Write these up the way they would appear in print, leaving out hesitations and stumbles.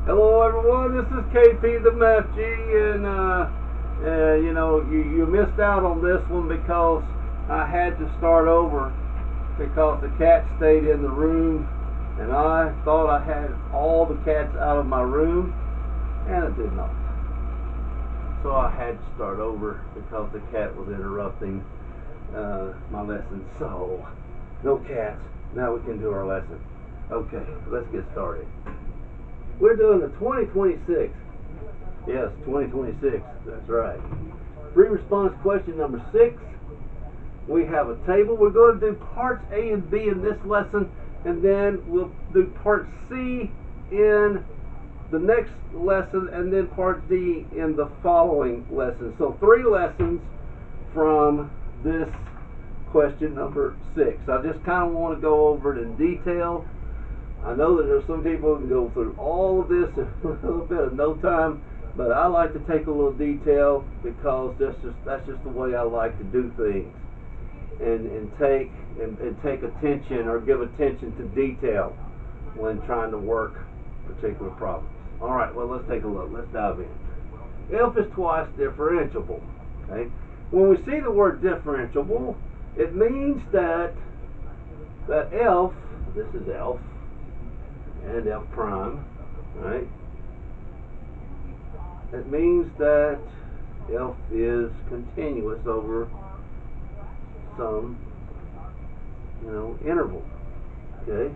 Hello everyone, this is KP the Math G, and you know, you missed out on this one because I had to start over because the cat stayed in the room, and I thought I had all the cats out of my room, and I did not. So I had to start over because the cat was interrupting my lesson. So, no cats. Now we can do our lesson. Okay, let's get started. We're doing the 2026. Yes, 2026. That's right. Free response question number 6. We have a table. We're going to do parts A and B in this lesson, and then we'll do part C in the next lesson, and then part D in the following lesson. So 3 lessons from this question number 6. I just kind of want to go over it in detail. I know that there's some people who can go through all of this in a little bit of no time, but I like to take a little detail because that's just the way I like to do things, and take attention or give attention to detail when trying to work particular problems. All right, well, let's take a look. Let's dive in. F is twice differentiable. Okay, when we see the word differentiable, it means that F, this is F, and F prime, right? It means that F is continuous over some, interval. Okay?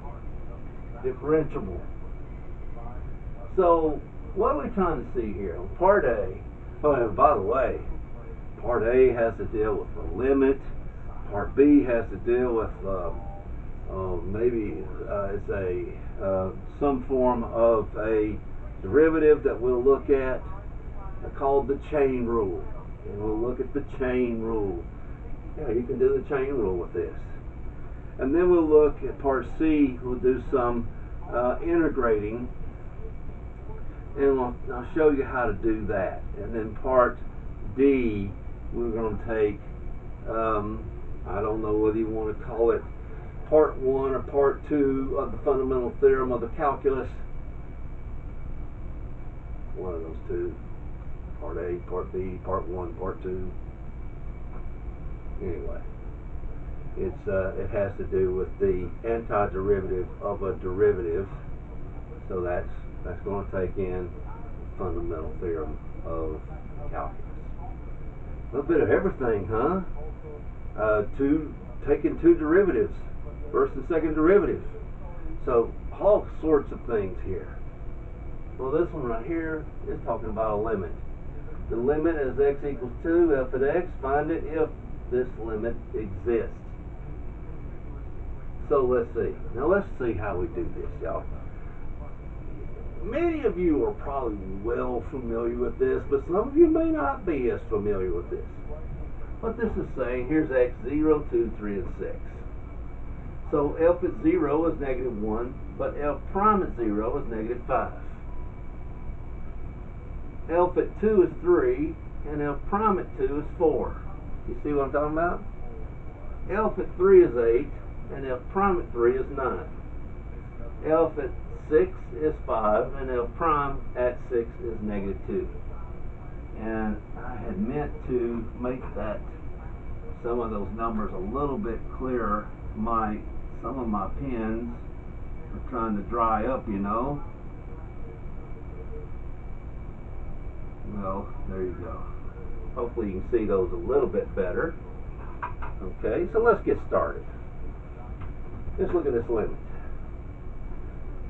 Differentiable. So, what are we trying to see here? Part A. Oh, and by the way, Part A has to deal with the limit. Part B has to deal with maybe it's some form of a derivative that we'll look at called the chain rule, and we'll look at the chain rule. Yeah, you can do the chain rule with this, and then we'll look at part C. We'll do some integrating, and I'll show you how to do that. And then part D, we're going to take I don't know whether you want to call it part 1 or part 2 of the fundamental theorem of the calculus. One of those two. Part A, part B, part 1, part 2. Anyway, it has to do with the antiderivative of a derivative. So that's going to take in the fundamental theorem of calculus. A little bit of everything, huh? Taking two derivatives, first and second derivatives. So all sorts of things here. Well, this one right here is talking about a limit. The limit is x equals 2, f at x. Find it if this limit exists. So let's see. Now let's see how we do this, y'all. Many of you are probably well familiar with this, but some of you may not be as familiar with this. What this is saying, here's x, 0, 2, 3, and 6. So f at 0 is negative 1, but f prime at 0 is negative 5. F at 2 is 3, and f prime at 2 is 4. You see what I'm talking about? F at 3 is 8, and f prime at 3 is 9. F at 6 is 5, and f prime at 6 is negative 2. And I had meant to make some of those numbers a little bit clearer. Some of my pens are trying to dry up, Well, there you go. Hopefully you can see those a little bit better. Okay, so let's get started. Let's look at this limit.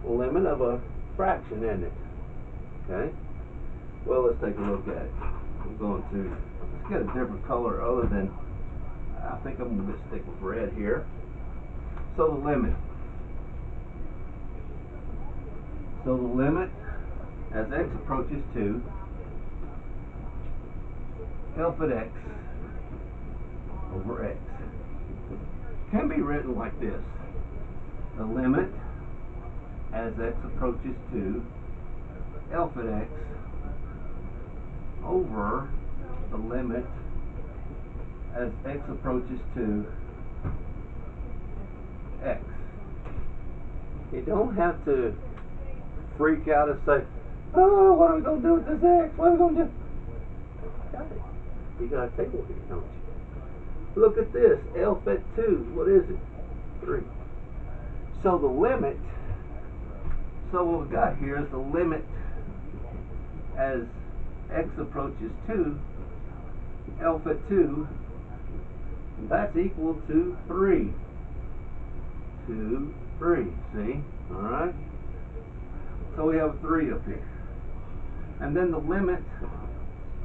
Limit of a fraction, isn't it? Okay. Well, let's take a look at it. Let's get a different color other than, I think I'm going to stick with red here. So the limit. So the limit, as x approaches 2, f at x over x can be written like this. The limit, as x approaches 2, f at x over the limit as x approaches to x. You don't have to freak out and say, Oh, what are we going to do with this x? What are we going to do? Got it. You got a table here, don't you? Look at this. F at 2. What is it? 3. So the limit, so what we've got here is the limit as x approaches 2, F at 2, that's equal to 3. 2, 3. See? Alright? So we have 3 up here. And then the limit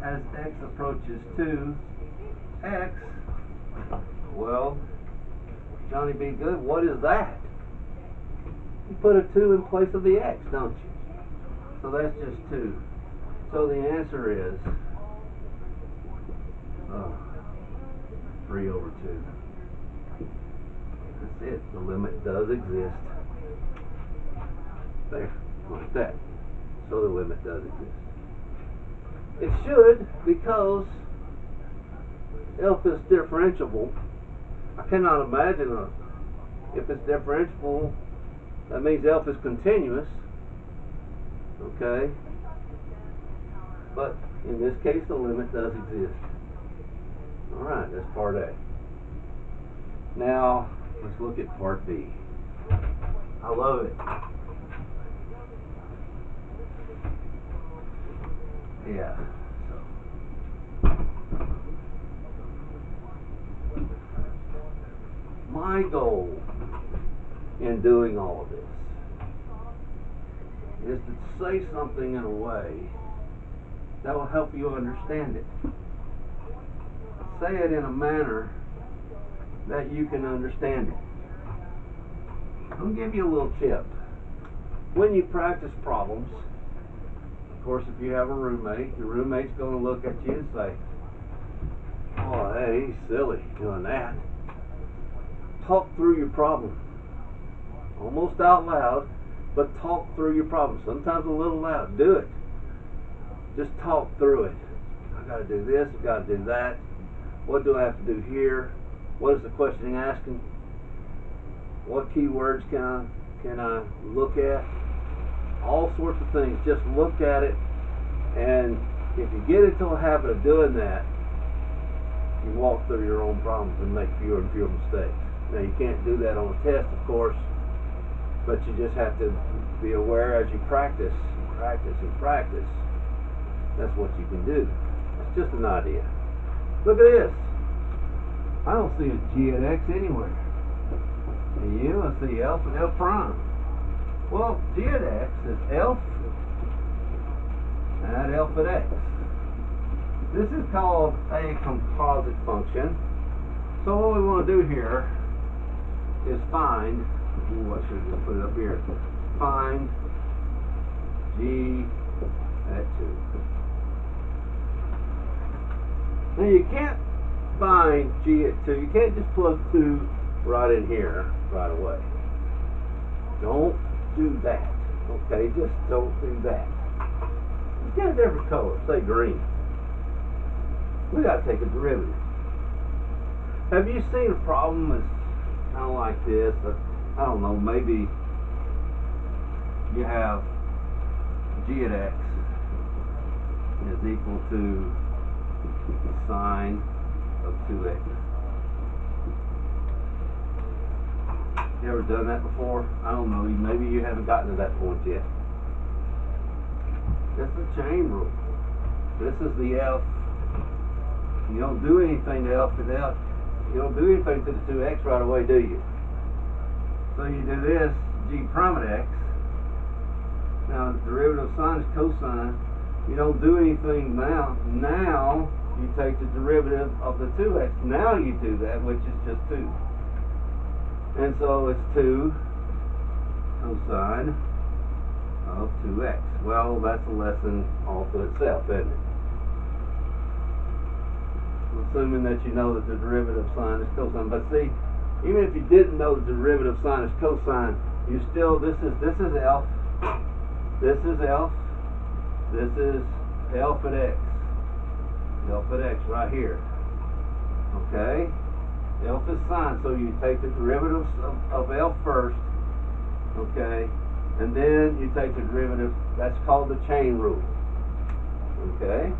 as x approaches 2, x, well, Johnny B. Good, what is that? You put a 2 in place of the x, don't you? So that's just 2. So the answer is 3 over 2. That's it. The limit does exist. There, like that. So the limit does exist. It should, because F is differentiable. I cannot imagine if it's differentiable, that means F is continuous. Okay? But in this case, the limit does exist. Alright, that's part A. Now, let's look at part B. I love it. Yeah. My goal in doing all of this is to say something in a way that will help you understand it. Say it in a manner that you can understand it. I'll give you a little tip. When you practice problems, of course, if you have a roommate, your roommate's going to look at you and say, "Oh, hey, he's silly doing that." Talk through your problem. Almost out loud, but talk through your problem. Sometimes a little loud. Do it. Just talk through it. I got to do this, I got to do that. What do I have to do here? What is the question asking? What keywords can I look at? All sorts of things. Just look at it, and if you get into a habit of doing that, you walk through your own problems and make fewer and fewer mistakes. Now, you can't do that on a test, of course, but you just have to be aware as you practice, practice, and practice. That's what you can do. It's just an idea. Look at this. I don't see a G at X anywhere. And you, I see F and F prime. Well, G at X is F at F at X. This is called a composite function. So what we want to do here is find, I should just put it up here, find G at 2. Now you can't find G at 2, you can't just plug 2 right in here right away. Don't do that. Okay, just don't do that. Let's get a different color, say green. We got to take a derivative. Have you seen a problem that's kind of like this? I don't know, maybe you have G at X is equal to sine of 2x. You ever done that before? I don't know, maybe you haven't gotten to that point yet. That's the chain rule. This is the F. You don't do anything to F to the F. You don't do anything to the 2x right away, do you? So you do this, G prime at X. Now, the derivative of sine is cosine. You don't do anything now. Now, you take the derivative of the 2x. Now you do that, which is just 2. And so it's 2 cosine of 2x. Well, that's a lesson all to itself, isn't it? Assuming that you know that the derivative of sine is cosine. But see, even if you didn't know the derivative of sine is cosine, you still, this is F, this is F, this is F at X. F at X right here. Okay? F is sine, so you take the derivative of F first, okay, and then you take the derivative. That's called the chain rule. Okay?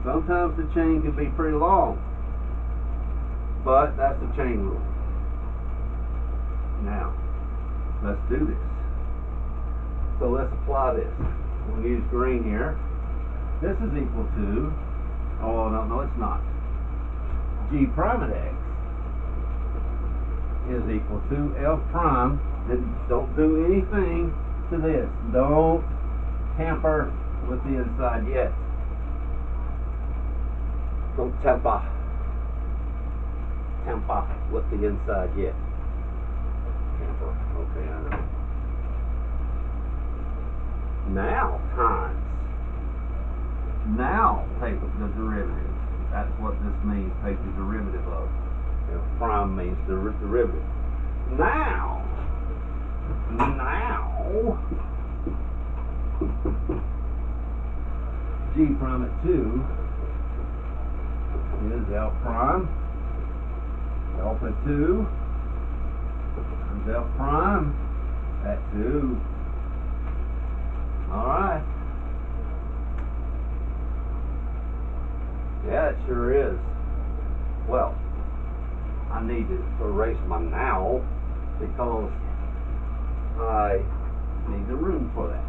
Sometimes the chain can be pretty long, but that's the chain rule. Now, let's do this. So let's apply this. We'll use green here. This is equal to, oh no, it's not. G prime at x is equal to F prime. Then don't do anything to this. Don't tamper with the inside yet. Don't tamper with the inside yet. Tamper. Okay, I know. Now times. Now take the derivative. That's what this means. Take the derivative of. F prime means the derivative. Now G prime at 2 is L prime. Alpha 2 is L prime at 2. Alright. Yeah, it sure is. Well, I need to erase my now because I need the room for that.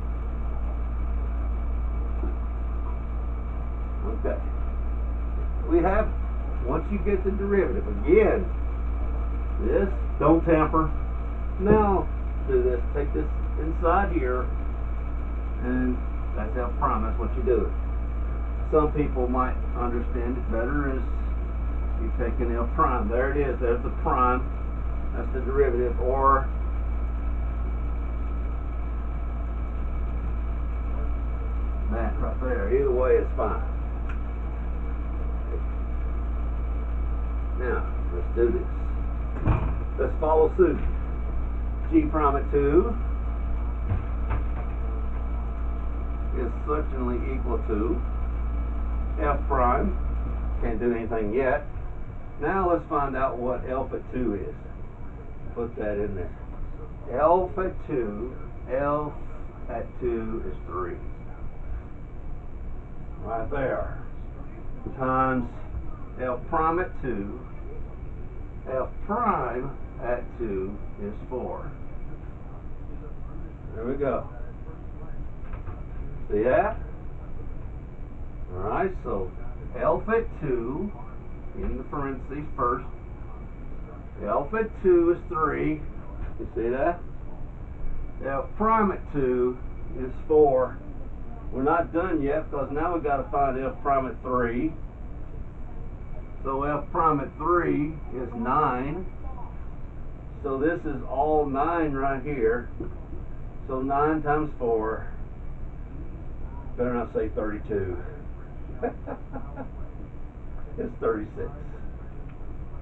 Okay. We have, once you get the derivative, again, this, don't tamper. Now, do this, take this inside here, and that's F prime, that's what you do. Some people might understand it better as you take an F prime. There it is, there's the prime, that's the derivative, or that right there. Either way is fine. Now, let's do this. Let's follow suit. G prime at 2 is certainly equal to F prime. Can't do anything yet. Now let's find out what alpha 2 is. Put that in there. Alpha 2, L at 2 is 3. Right there. Times F prime at 2. F prime at 2 is 4. There we go. See that? Alright, so alpha 2 in the parentheses first. Alpha 2 is 3. You see that? F prime at 2 is 4. We're not done yet because now we've got to find F prime at 3. So F prime at 3 is 9. So this is all 9 right here. So 9 times 4. Better not say 32. It's 36.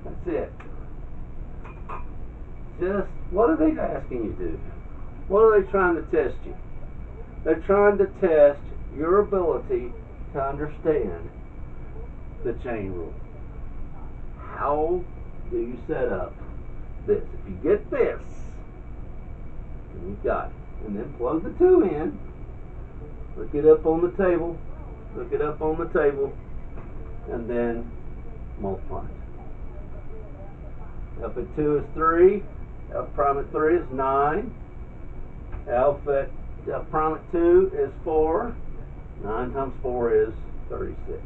That's it. Just, what are they asking you to do? What are they trying to test you? They're trying to test your ability to understand the chain rule. How do you set up this? If you get this, then you've got it. And then plug the 2 in. Look it up on the table. Look it up on the table. And then multiply it. Alpha 2 is 3. F prime at 3 is 9. Alpha F prime at 2 is 4. 9 times 4 is 36.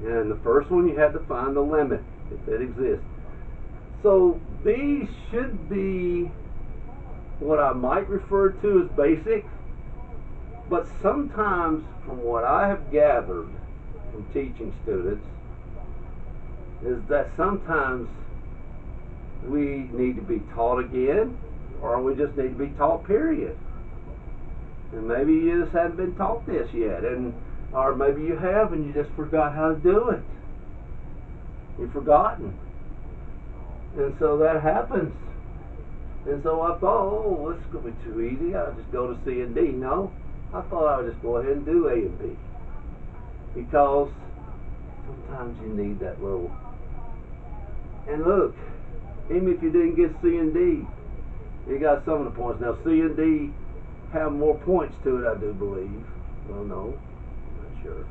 And the first one you had to find the limit, if it exists. So these should be what I might refer to as basic, but sometimes from what I have gathered from teaching students is that sometimes we need to be taught again, or we just need to be taught, period. And maybe you just haven't been taught this yet, or maybe you have and you just forgot how to do it. You've forgotten. And so that happens. And so I thought, oh, this is going to be too easy. I'll just go to C and D. No, I thought I would just go ahead and do A and B. Because sometimes you need that little. And look, even if you didn't get C and D, You got some of the points. Now C and D have more points to it, I do believe. Well, no, I'm not sure.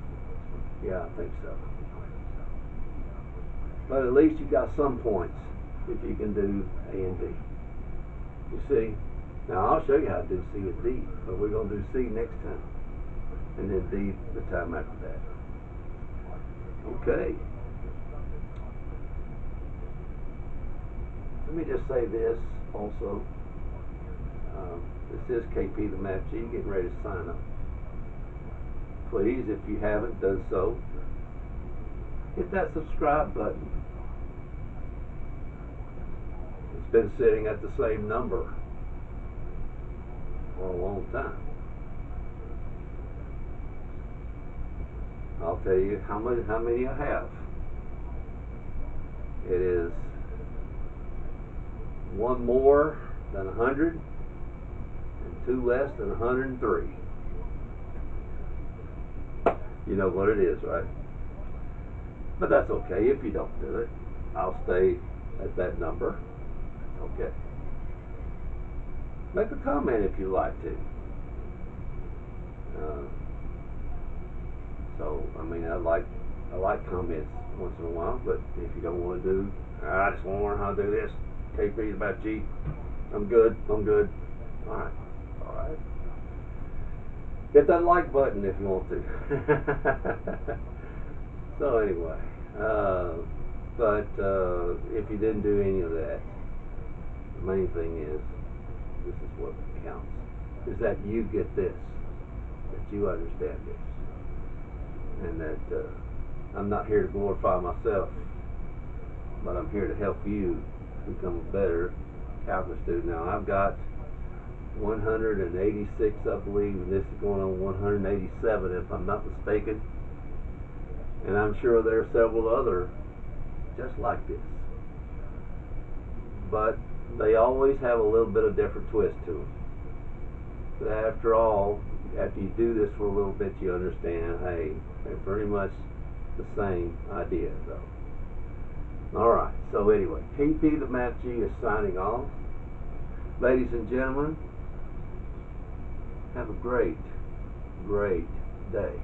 Yeah, I think so. But at least you got some points if you can do A and D. You see? Now I'll show you how to do C and D, but we're going to do C next time. And then D the time after that. Okay. Let me just say this also. This is KP the Math G, getting ready to sign up. Please, if you haven't done so, hit that subscribe button. It's been sitting at the same number for a long time. I'll tell you how many I have. It is one more than 100 and two less than 103. You know what it is, right? But that's okay if you don't do it. I'll stay at that number. Okay. Make a comment if you like to. So I mean, I like comments once in a while, but if you don't want to do, I just want to learn how to do this. KP is about G. I'm good. All right. Hit that like button if you want to. So anyway, but if you didn't do any of that, the main thing is, this is what counts, is that you get this, that you understand this, and that I'm not here to glorify myself, but I'm here to help you become a better calculus student. Now I've got 186, I believe, and this is going on 187 if I'm not mistaken, and I'm sure there are several other just like this, but they always have a little bit of different twist to them. But after all, after you do this for a little bit, you understand, hey, they're pretty much the same idea though. Alright, so anyway, KP the Math G is signing off. Ladies and gentlemen, have a great day.